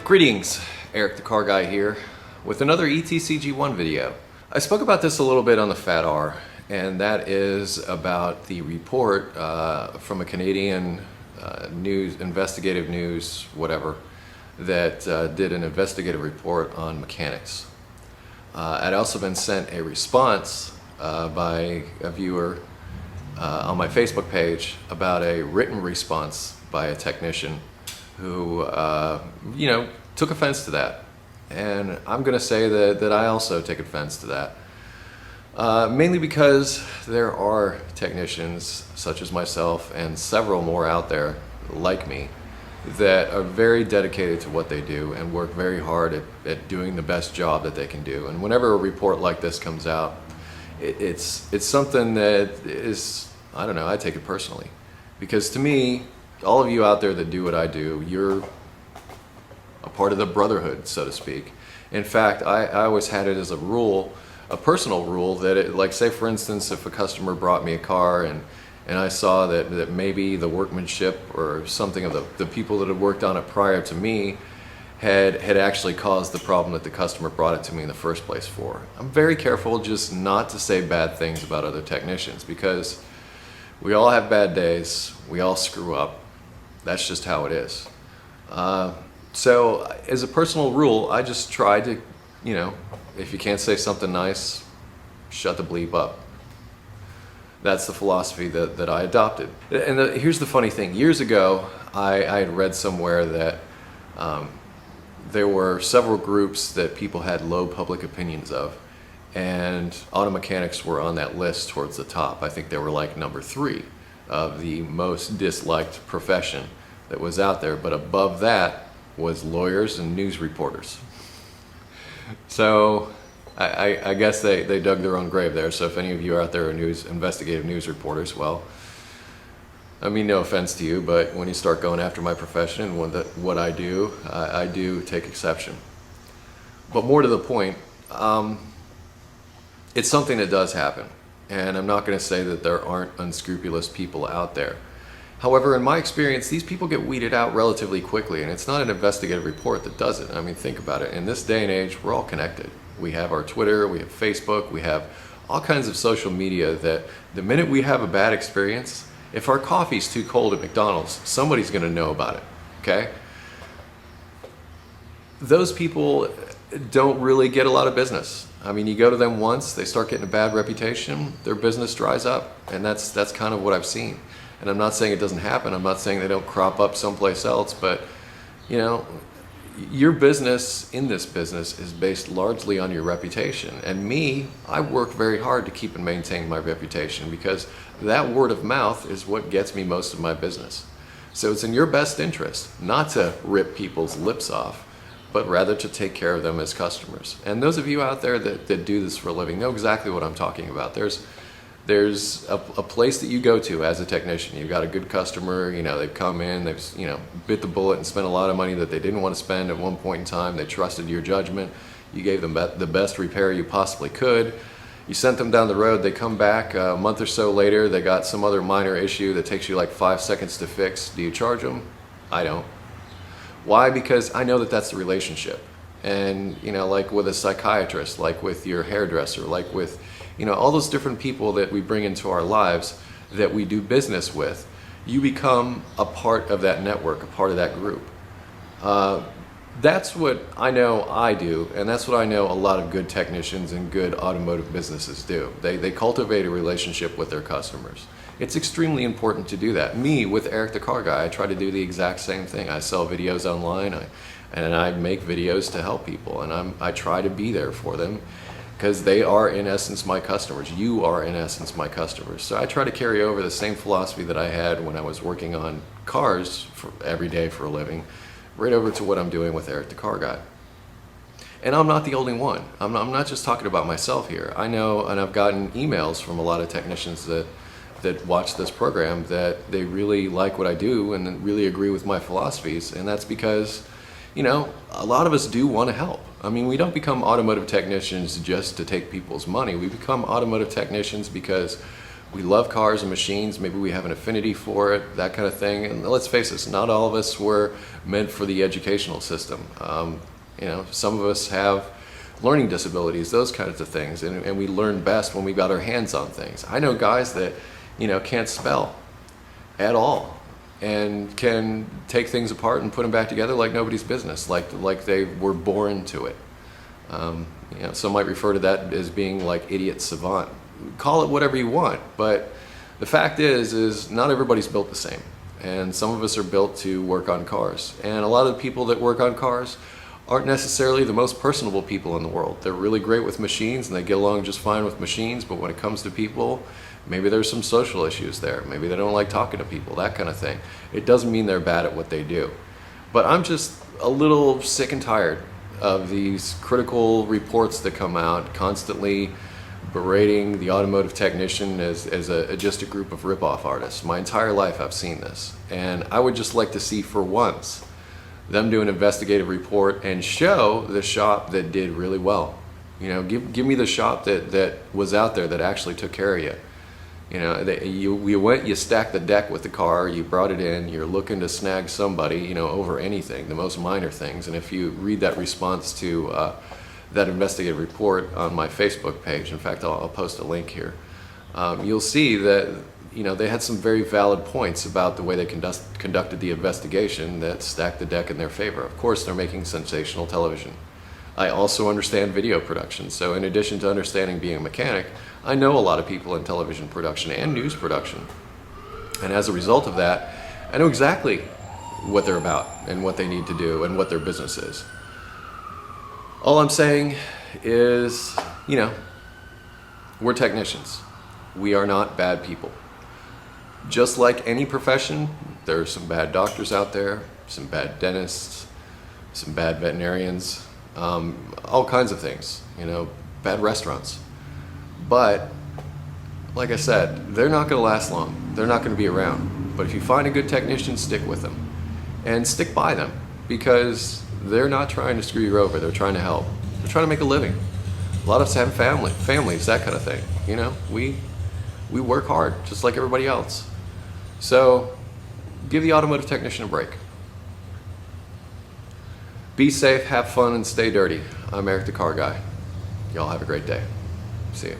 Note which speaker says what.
Speaker 1: Greetings, Eric the Car Guy here with another ETCG1 video. I spoke about this a little bit on the Fat R, and that is about the report from a Canadian investigative news, whatever, that did an investigative report on mechanics. I'd also been sent a response by a viewer on my Facebook page about a written response by a technician who, took offense to that. And I'm going to say that I also take offense to that. Mainly because there are technicians such as myself and several more out there like me that are very dedicated to what they do and work very hard at doing the best job that they can do. And whenever a report like this comes out, it's something that is, I don't know, I take it personally. Because to me, all of you out there that do what I do, you're a part of the brotherhood, so to speak. In fact, I always had it as a rule, a personal rule, that like say for instance, if a customer brought me a car and I saw that maybe the workmanship or something of the people that had worked on it prior to me had actually caused the problem that the customer brought it to me in the first place for. I'm very careful just not to say bad things about other technicians, because we all have bad days, we all screw up. That's just how it is. So as a personal rule, I just try to, if you can't say something nice, shut the bleep up. That's the philosophy that I adopted. And here's the funny thing. Years ago, I had read somewhere that there were several groups that people had low public opinions of, and auto mechanics were on that list towards the top. I think they were like number 3 of the most disliked profession that was out there, but above that was lawyers and news reporters. So I guess they dug their own grave there. So if any of you out there are investigative news reporters, well, I mean, no offense to you, but when you start going after my profession and what I do, I do take exception. But more to the point, it's something that does happen. And I'm not going to say that there aren't unscrupulous people out there. However, in my experience, these people get weeded out relatively quickly, and it's not an investigative report that does it. I mean, think about it. In this day and age, we're all connected. We have our Twitter, we have Facebook, we have all kinds of social media that the minute we have a bad experience, if our coffee's too cold at McDonald's, somebody's going to know about it, okay? Those people don't really get a lot of business. I mean, you go to them once, they start getting a bad reputation, their business dries up, and that's kind of what I've seen. And I'm not saying it doesn't happen, I'm not saying they don't crop up someplace else, but your business in this business is based largely on your reputation. And me, I work very hard to keep and maintain my reputation, because that word of mouth is what gets me most of my business. So it's in your best interest not to rip people's lips off, but rather to take care of them as customers. And those of you out there that do this for a living know exactly what I'm talking about. There's a place that you go to as a technician. You've got a good customer, they've come in, they've bit the bullet and spent a lot of money that they didn't want to spend at one point in time. They trusted your judgment. You gave them the best repair you possibly could. You sent them down the road. They come back a month or so later. They got some other minor issue that takes you like 5 seconds to fix. Do you charge them? I don't. Why? Because I know that that's the relationship. And like with a psychiatrist, like with your hairdresser, like with all those different people that we bring into our lives that we do business with, you become a part of that network, a part of that group. That's what I know I do, and that's what I know a lot of good technicians and good automotive businesses do. They cultivate a relationship with their customers. It's extremely important to do that. Me, with Eric the Car Guy, I try to do the exact same thing. I sell videos online, and I make videos to help people, and I try to be there for them, because they are in essence my customers. You are in essence my customers. So I try to carry over the same philosophy that I had when I was working on cars every day for a living, right over to what I'm doing with Eric the Car Guy. And I'm not the only one. I'm not just talking about myself here. I know, and I've gotten emails from a lot of technicians that watch this program that they really like what I do and really agree with my philosophies, and that's because a lot of us do want to help. I mean, we don't become automotive technicians just to take people's money. We become automotive technicians because We love cars and machines. Maybe we have an affinity for it, that kind of thing. And let's face it, not all of us were meant for the educational system. Some of us have learning disabilities, those kinds of things, and we learn best when we got our hands on things. I know guys that, can't spell at all and can take things apart and put them back together like nobody's business, like they were born to it. Some might refer to that as being like idiot savant. Call it whatever you want, but the fact is not everybody's built the same. And some of us are built to work on cars. And a lot of the people that work on cars aren't necessarily the most personable people in the world. They're really great with machines and they get along just fine with machines, but when it comes to people, maybe there's some social issues there. Maybe they don't like talking to people, that kind of thing. It doesn't mean they're bad at what they do. But I'm just a little sick and tired of these critical reports that come out constantly berating the automotive technician as just a group of rip-off artists. My entire life I've seen this, and I would just like to see for once them do an investigative report and show the shop that did really well. Give me the shop that was out there that actually took care of you. You stacked the deck with the car, you brought it in, you're looking to snag somebody, over anything, the most minor things. And if you read that response to that investigative report on my Facebook page, in fact, I'll post a link here, you'll see that they had some very valid points about the way they conducted the investigation that stacked the deck in their favor. Of course, they're making sensational television. I also understand video production, so in addition to understanding being a mechanic, I know a lot of people in television production and news production. And as a result of that, I know exactly what they're about and what they need to do and what their business is. All I'm saying is, we're technicians. We are not bad people. Just like any profession, there are some bad doctors out there, some bad dentists, some bad veterinarians, all kinds of things, bad restaurants. But, like I said, they're not going to last long. They're not going to be around. But if you find a good technician, stick with them. And stick by them, because they're not trying to screw you over. They're trying to help. They're trying to make a living. A lot of us have families, that kind of thing. We work hard, just like everybody else. So, give the automotive technician a break. Be safe, have fun, and stay dirty. I'm Eric the Car Guy. Y'all have a great day. See you.